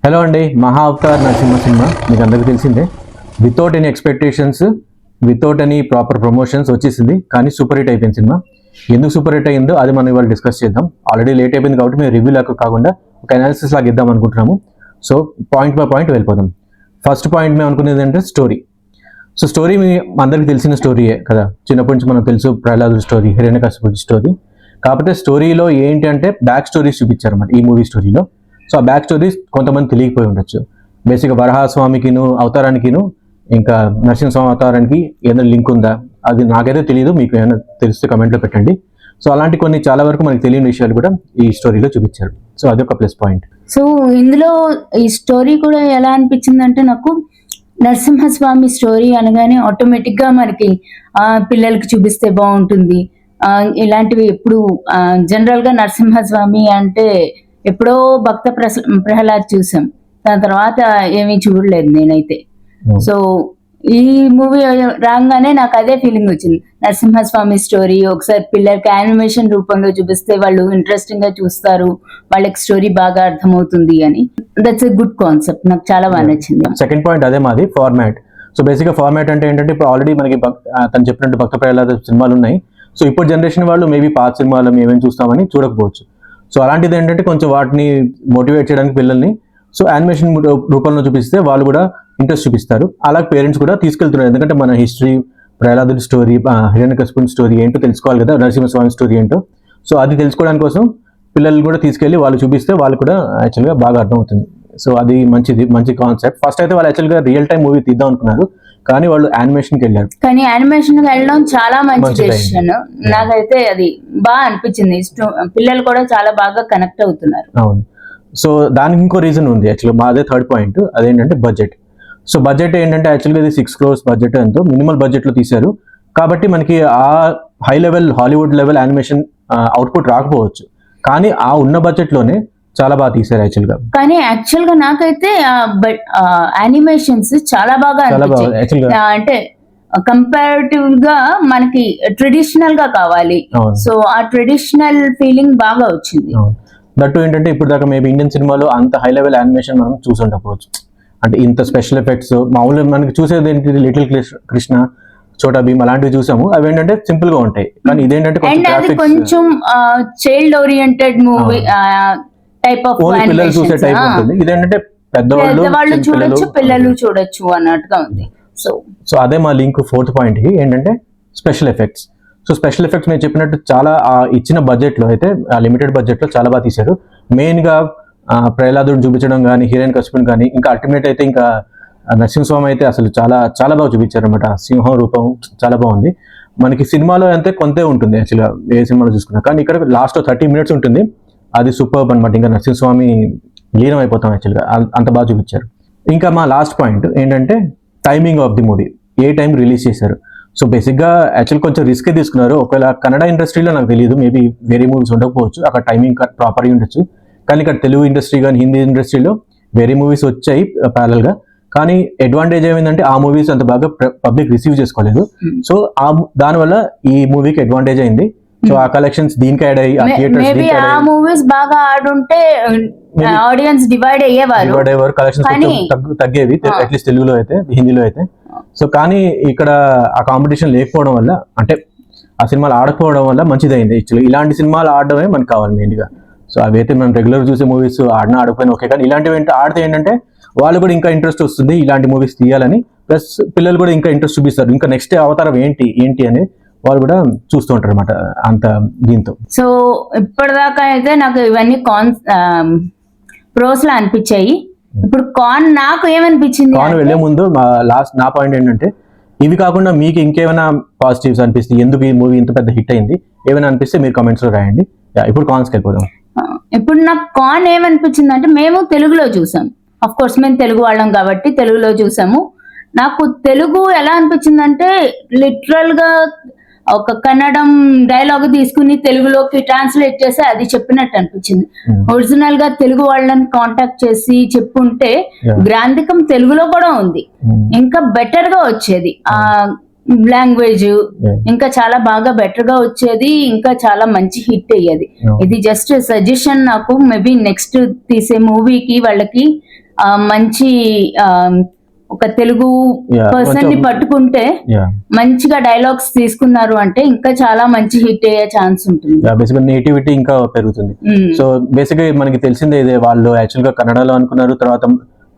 Hello అండి, మహా Avatar Narasimha cinema మీకు అందరికీ తెలిసిందే. Without any expectations, without any proper promotions వచ్చేసింది. కానీ సూపర్ హిట్ అయిపోయింది సినిమా. ఎందుకు సూపర్ హిట్ అయ్యిందో అది మనం ఇవాళ డిస్కస్ చేద్దాం. ఆల్రెడీ లేట్ అయిపోయింది కాబట్టి మేము రివ్యూ లాగా కాకుండా ఒక అనాలిసిస్ లాగా ఇద్దాం అనుకుంటున్నాము. సో పాయింట్ బై పాయింట్ వెళ్ళిపోదాం. ఫస్ట్ పాయింట్ మేము అనుకునేది అంటే స్టోరీ. సో స్టోరీ మీ అందరికీ తెలిసిన స్టోరీయే కదా, చిన్నప్పటి నుంచి మనకు తెలుసు. ప్రహ్లాదుడి స్టోరీ, హిరణ్యకశిపుడి స్టోరీ. కాకపోతే స్టోరీలో ఏంటి అంటే బ్యాక్ స్టోరీస్ చూపించారన్నమాట ఈ మూవీ స్టోరీలో. సో ఆ బ్యాక్ స్టోరీస్ కొంతమంది తెలియకపోయి ఉండొచ్చు. బేసిక్గా వరహాస్వామికిను అవతారానికిను ఇంకా నరసింహస్వామి అవతారానికి ఏదైనా లింక్ ఉందా, అది నాకైతే తెలియదు. మీకు ఏమైనా తెలిస్తే కమెంట్లో పెట్టండి. సో అలాంటి కొన్ని చాలా వరకు మనకి తెలియని విషయాలు కూడా ఈ స్టోరీలో చూపించారు. సో అదొక ప్లస్ పాయింట్. సో ఇందులో ఈ స్టోరీ కూడా ఎలా అనిపించింది అంటే, నాకు నరసింహస్వామి స్టోరీ అనగానే ఆటోమేటిక్గా మనకి పిల్లలకి చూపిస్తే బాగుంటుంది. ఇలాంటివి ఎప్పుడు జనరల్గా నరసింహస్వామి అంటే ఎప్పుడో ప్రహ్లాద్ చూసాం, దాని తర్వాత ఏమీ చూడలేదు నేనైతే. సో ఈ మూవీ రాగానే నాకు అదే ఫీలింగ్ వచ్చింది. నరసింహస్వామి స్టోరీ ఒకసారి పిల్లలకి యానిమేషన్ రూపంలో చూపిస్తే వాళ్ళు ఇంట్రెస్టింగ్ గా చూస్తారు, వాళ్ళకి స్టోరీ బాగా అర్థమవుతుంది అని. దట్స్ ఎ గుడ్ కాన్సెప్ట్, నాకు చాలా బాగా నచ్చింది. సెకండ్ పాయింట్ అదే మాది, ఫార్మాట్. సో బేసిక్గా ఫార్మాట్ అంటే ఏంటంటే, ఇప్పుడు ఆల్రెడీ మనకి తను చెప్పినట్టు భక్త ప్రహ్లాద సినిమాలు ఉన్నాయి. సో ఇప్పుడు జనరేషన్ వాళ్ళు మేబీ పాత సినిమాలు ఏమేమి చూస్తామని చూడకపోవచ్చు. సో అలాంటిది ఏంటంటే కొంచెం వాటిని మోటివేట్ చేయడానికి పిల్లల్ని సో యానిమేషన్ రూపంలో చూపిస్తే వాళ్ళు కూడా ఇంట్రెస్ట్ చూపిస్తారు. అలాగే పేరెంట్స్ కూడా తీసుకెళ్తున్నారు. ఎందుకంటే మన హిస్టరీ, ప్రహ్లాదుడి స్టోరీ, హిరణ్యకశిపుడి స్టోరీ ఏంటో తెలుసుకోవాలి కదా, నరసింహస్వామి స్టోరీ ఏంటో. సో అది తెలుసుకోవడానికి కోసం పిల్లలు కూడా తీసుకెళ్ళి వాళ్ళు చూపిస్తే వాళ్ళు కూడా యాక్చువల్గా బాగా అర్థమవుతుంది. సో అది మంచి కాన్సెప్ట్. ఫస్ట్ అయితే వాళ్ళు యాక్చువల్గా రియల్ టైం మూవీ తీద్దాం అనుకున్నారు, కానీ వాళ్ళు యానిమేషన్కి వెళ్ళారు. కానీ యానిమేషన్ వెళ్ళడం చాలా మంచి డెసిషన్. నాకైతే అది బాగా అనిపించింది. పిల్లలు కూడా చాలా బాగా కనెక్ట్ అవుతున్నారు. అవును. సో దానికి ఇంకో రీజన్ ఉంది యాక్చువల్గా. మాదే థర్డ్ పాయింట్, అదేంటంటే బడ్జెట్. సో బడ్జెట్ ఏంటంటే యాక్చువల్గా ఇది 6 crores బడ్జెట్ ఎంతో మినిమల్ బడ్జెట్లో తీశారు. కాబట్టి మనకి ఆ high level Hollywood level animation output రాకపోవచ్చు, కానీ ఆ ఉన్న బడ్జెట్లోనే చాలా బాగా తీశారు యాక్చువల్గా. కానీ యాక్చువల్గా నాకైతే యానిమేషన్స్ చాలా బాగా అంటే కంపారిటివ్ గా మనకి ట్రెడిషనల్ గా కావాలి. సో ఆ ట్రెడిషనల్ ఫీలింగ్ బాగా వచ్చింది. దట్టు ఏంటంటే ఇప్పుడు దాకా మేబీ ఇండియన్ సినిమాలో అంత హై లెవెల్ యానిమేషన్ మనం చూసి ఉండకపోవచ్చు. అంటే ఇంత స్పెషల్ ఎఫెక్ట్స్ మామూలుగా మనకి చూసేది ఏంటి, లిటిల్ కృష్ణ, చోటా భీమ్ అలాంటివి చూసాము. అవి ఏంటంటే సింపుల్ గా ఉంటాయి. కానీ ఇదేంటంటే కొంచెం child oriented movie type of పిల్లలు చూసే టైప్ ఉంటుంది. ఇదేంటంటే పెద్దవాళ్ళు చూడొచ్చు, పిల్లలు చూడొచ్చు అన్నట్టుగా ఉంది. సో అదే మా లింక్ ఫోర్త్ పాయింట్ కి ఏంటంటే special effects. So special effects నేను చెప్పినట్టు చాలా ఇచ్చిన బడ్జెట్లో అయితే లిమిటెడ్ బడ్జెట్లో చాలా బాగా తీశారు. మెయిన్గా ప్రహ్లాదుడు చూపించడం కానీ, హిరణ్యకశిపుని కానీ, ఇంకా అల్టిమేట్ అయితే ఇంకా నరసింహస్వామి అయితే అసలు చాలా చాలా బాగా చూపించారు అనమాట. సింహం రూపం చాలా బాగుంది. మనకి సినిమాలో అయితే కొంతే ఉంటుంది యాక్చువల్గా ఏ సినిమాలో చూసుకున్నా, కానీ ఇక్కడ లాస్ట్ 30 minutes ఉంటుంది. అది సూపర్బ్ అనమాట. ఇంకా నరసింహస్వామి లీనం అయిపోతాం యాక్చువల్గా, అంత బాగా చూపించారు. ఇంకా మా లాస్ట్ పాయింట్ ఏంటంటే timing of the movie, A time release చేశారు. సో బేసిక్గా యాక్చువల్ కొంచెం రిస్కే తీసుకున్నారు. ఒకవేళ కన్నడ ఇండస్ట్రీలో నాకు తెలియదు, మేబీ వేరే మూవీస్ ఉండకపోవచ్చు, అక్కడ టైమింగ్ ప్రాపర్గా ఉండొచ్చు. కానీ ఇక్కడ తెలుగు ఇండస్ట్రీ కానీ హిందీ ఇండస్ట్రీలో వేరే మూవీస్ వచ్చాయి ప్యారల్గా. కానీ అడ్వాంటేజ్ ఏమైందంటే ఆ మూవీస్ అంత బాగా పబ్లిక్ రిసీవ్ చేసుకోలేదు. సో దానివల్ల ఈ మూవీకి అడ్వాంటేజ్ అయింది. సో ఆ కలెక్షన్స్ దీనికి యాడ్ అయ్యి ఆ మూవీస్ బాగా ఆడుంటే ఆడియన్స్ డివైడ్ అయ్యేవారు, కలెక్షన్స్ తగ్గేవి అట్లీస్ట్ తెలుగులో అయితే, హిందీలో అయితే. సో కానీ ఇక్కడ ఆ కాంపిటీషన్ లేకపోవడం వల్ల, అంటే ఆ సినిమాలు ఆడకపోవడం వల్ల మంచిదైంది యాక్చువల్లీ. ఇలాంటి సినిమాలు ఆడడమే మనకు కావాలి మెయిన్గా. సో అవైతే మనం రెగ్యులర్ చూసే మూవీస్ ఆడకపోయినా ఓకే, కానీ ఇలాంటివి ఆడితే ఏంటంటే వాళ్ళు కూడా ఇంకా ఇంట్రెస్ట్ వస్తుంది ఇలాంటి మూవీస్ తీయాలని. ప్లస్ పిల్లలు కూడా ఇంకా ఇంట్రెస్ట్ చూపిస్తారు, ఇంకా నెక్స్ట్ అవతారం ఏంటి అని వాళ్ళు కూడా చూస్తూ ఉంటారు అనమాట అంత దీంతో. సో ఇప్పటిదాకా అయితే నాకు ఇవన్నీ ప్రోస్ లా అనిపించాయి. ఇప్పుడు నాకు ఏమనిపించింది, కాన్ వెళ్లే ముందు నా పాయింట్ ఏంటంటే, ఇవి కాకుండా మీకు ఇంకేమైనా పాజిటివ్స్ అనిపిస్తే, ఎందుకు ఈ మూవీ ఇంత పెద్ద హిట్ అయింది ఏమైనా అనిపిస్తే మీరు కామెంట్స్ లో రాయండి. ఇప్పుడు కాన్స్కి వెళ్ళిపోదాం. ఇప్పుడు నాకు కాన్ ఏమనిపించింది అంటే, మేము తెలుగులో చూసాం, అఫ్ కోర్స్ మేము తెలుగు వాళ్ళం కాబట్టి తెలుగులో చూసాము. నాకు తెలుగు ఎలా అనిపించింది అంటే, లిటరల్ గా ఒక కన్నడం డైలాగ్ తీసుకుని తెలుగులోకి ట్రాన్స్లేట్ చేసి అది చెప్పినట్టు అనిపించింది. ఒరిజినల్ గా తెలుగు వాళ్ళని కాంటాక్ట్ చేసి చెప్పుంటే గ్రాంధికం తెలుగులో కూడా ఉంది, ఇంకా బెటర్ గా వచ్చేది. ఆ లాంగ్వేజ్ ఇంకా చాలా బాగా బెటర్ గా వచ్చేది, ఇంకా చాలా మంచి హిట్ అయ్యేది. ఇది జస్ట్ సజెషన్ నాకు. మేబీ నెక్స్ట్ తీసే మూవీకి వాళ్ళకి మంచి ఒక తెలుగు Yeah, పర్సన్ ని కొంచెం- పట్టుకుంటే యా మంచిగా డైలాగ్స్ తీసుకున్నారు అంటే ఇంకా చాలా మంచి హిట్ అయ్యే ఛాన్స్ ఉంటుంది. బేసిక్గా నేటివిటీ ఇంకా పెరుగుతుంది. Mm. సో బేసిక్గా మనకి తెలిసిందే ఇదే, వాళ్ళు యాక్చువల్గా కన్నడలో అనుకున్నారు,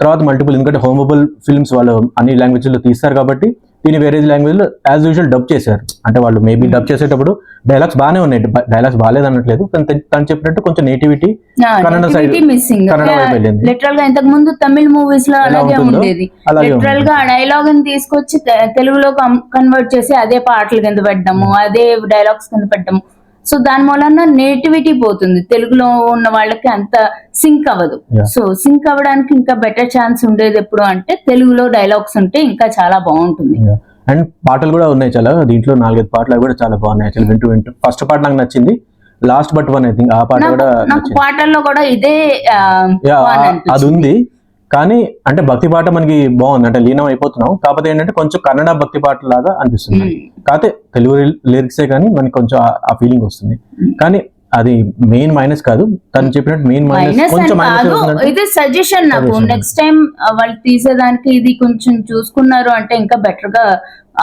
తర్వాత మల్టిపుల్, ఎందుకంటే హోమబుల్ ఫిల్మ్స్ వాళ్ళు అన్ని లాంగ్వేజ్లో తీస్తారు కాబట్టి దీన్ని వేరే లాంగ్వేజ్లో యాజ్ యూజువల్ డబ్ చేశారు. అంటే వాళ్ళు మేబీ డబ్ చేసేటప్పుడు డైలాగ్స్ బాగానే ఉన్నాయి, డైలాగ్స్ బాగాలేదు అనట్లేదు, తను చెప్పినట్టు కొంచెం nativity Kannada side- missing Kannada వైపు వెళ్ళింది. లిటరల్ గా ఇంతకు ముందు తమిళ మూవీస్ లో ఎలా అలాగే ఉంటుందో ఉండేది. అలాగే లిటరల్ గా ఆ డైలాగ్ ని తీసుకొచ్చి తెలుగులో కన్వర్ట్ చేసి అదే పాటలు కింద పెట్టడము, అదే డైలాగ్స్ కింద పెట్టడము. సో దాని వలన నేటివిటీ పోతుంది, తెలుగులో ఉన్న వాళ్ళకి అంత సింక్ అవ్వదు. Yeah. సో సింక్ అవ్వడానికి ఇంకా బెటర్ ఛాన్స్ ఉండేది ఎప్పుడు అంటే తెలుగులో డైలాగ్స్ ఉంటే ఇంకా చాలా బాగుంటుంది. అండ్ పాటలు కూడా ఉన్నాయి చాలా, దీంట్లో 4-5 పాటలు అవి కూడా చాలా బాగున్నాయి. యాక్చువల్ వింటూ ఫస్ట్ పాట నాకు నచ్చింది, last but one I think ఆ పాట కూడా నాకు నచ్చింది. పాటల్లో కూడా ఇదే Yeah, బాగా అది అనిపించింది. ఉంది, కానీ అంటే భక్తి పాట మనకి బాగుంది, అంటే లీనం అయిపోతున్నాం. కాకపోతే ఏంటంటే కొంచెం కన్నడ భక్తి పాట లాగా అనిపిస్తుంది. కాకపోతే తెలుగు లిరిక్సే కానీ మనకి కొంచెం ఆ ఫీలింగ్ వస్తుంది. కానీ అది మెయిన్ మైనస్ కాదు, తను చెప్పినట్టు మెయిన్ మైనస్ మైనస్ కొంచెం అని కాదు, మైనస్. ఇది సజెషన్ నాకు. Suggestion. నెక్స్ట్ టైం వాళ్ళు తీసేదానికి ఇది కొంచెం చూసుకున్నారు అంటే ఇంకా బెటర్ గా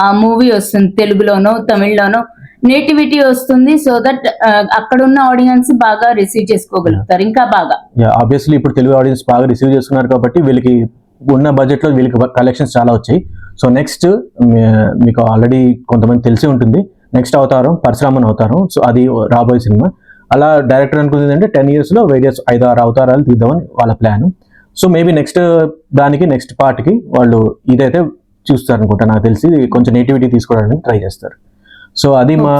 ఆ మూవీ వస్తుంది, తెలుగులోనో తమిళ్లోనో నేటివిటీ వస్తుంది. సో దట్ అక్కడ ఉన్న ఆడియన్స్ బాగా రిసీవ్ చేసుకోగలుగుతారు ఇంకా బాగా. ఆబ్వియస్లీ ఇప్పుడు తెలుగు ఆడియన్స్ బాగా రిసీవ్ చేస్తున్నారు కాబట్టి వీళ్ళకి ఉన్న బడ్జెట్ లో వీళ్ళకి కలెక్షన్స్ చాలా వచ్చాయి. సో నెక్స్ట్ మీకు ఆల్రెడీ కొంతమంది తెలిసి ఉంటుంది, నెక్స్ట్ అవతారం పరశురామన్ అవతారం. సో అది రాబోయే సినిమా. అలా డైరెక్టర్ అనుకుంది అంటే 10 years లో వేరియస్ 5-6 అవతారాలు తీద్దామని వాళ్ళ plan. So maybe next next పార్ట్కి వాళ్ళు ఇదైతే చూస్తారు అనుకుంటా, నాకు తెలిసి కొంచెం నేటివిటీ తీసుకోవడానికి ట్రై చేస్తారు. సో అది మా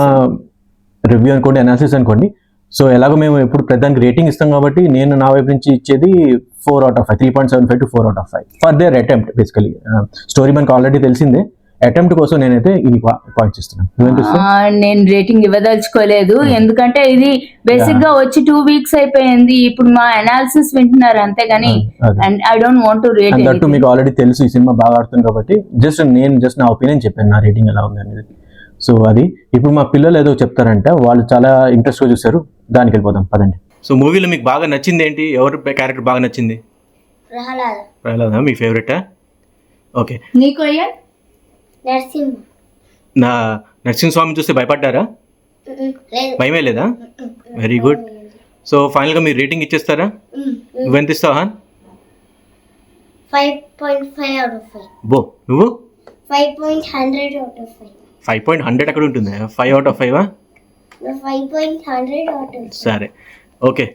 రివ్యూ అనుకోండి, అనాలిసిస్ అనుకోండి. సో ఎలాగో మేము ఎప్పుడు ప్రధానికి రేటింగ్ ఇస్తాం కాబట్టి నేను నా వైపు నుంచి ఇచ్చేది 4/5, 3.75 to 4/5 for their attempt. Basically story మనకు ఆల్రెడీ తెలిసిందే, అటెంప్ట్ కోసం నేనైతే ఈ పాయింట్స్ ఇస్తున్నాను. నేను రేటింగ్ ఇవ్వదలుచుకోలేదు, ఎందుకంటే ఇది బేసిక్ గా వచ్చి 2 weeks అయిపోయింది. ఇప్పుడు మా అనాలిసిస్ వింటున్నారు అంతేగాని and I don't want to rate. That మీకు ఆల్రెడీ తెలుసు ఈ సినిమా బాగా ఆడుతుంది కాబట్టి జస్ట్ నా ఒపీనియన్ చెప్పాను, నా రేటింగ్ ఎలా ఉంది అనేది. సో అది ఇప్పుడు మా పిల్లలు ఏదో చెప్తారంట, వాళ్ళు చాలా ఇంట్రెస్ట్గా చూస్తారు, దానికి వెళ్ళిపోదాం పదండి. సో మూవీలో మీకు బాగా నచ్చింది ఏంటి? ఎవరు క్యారెక్టర్ బాగా నచ్చింది? ప్రహ్లాద మీ ఫేవరెటా? ఓకే. నీకు అయ్యా నా నరసింహస్వామి చూస్తే భయపడ్డారా? భయమే లేదా? Very good. సో ఫైనల్గా మీరు రేటింగ్ ఇచ్చేస్తారా? నువ్వెంత ఇస్తావు హాన్? 5.5 out of 5. బో నువ్వు? 5.100 out of 5. 5.100 అక్కడ ఉంటుంది, 5/5. 5.100 out of 5. సరే ఓకే.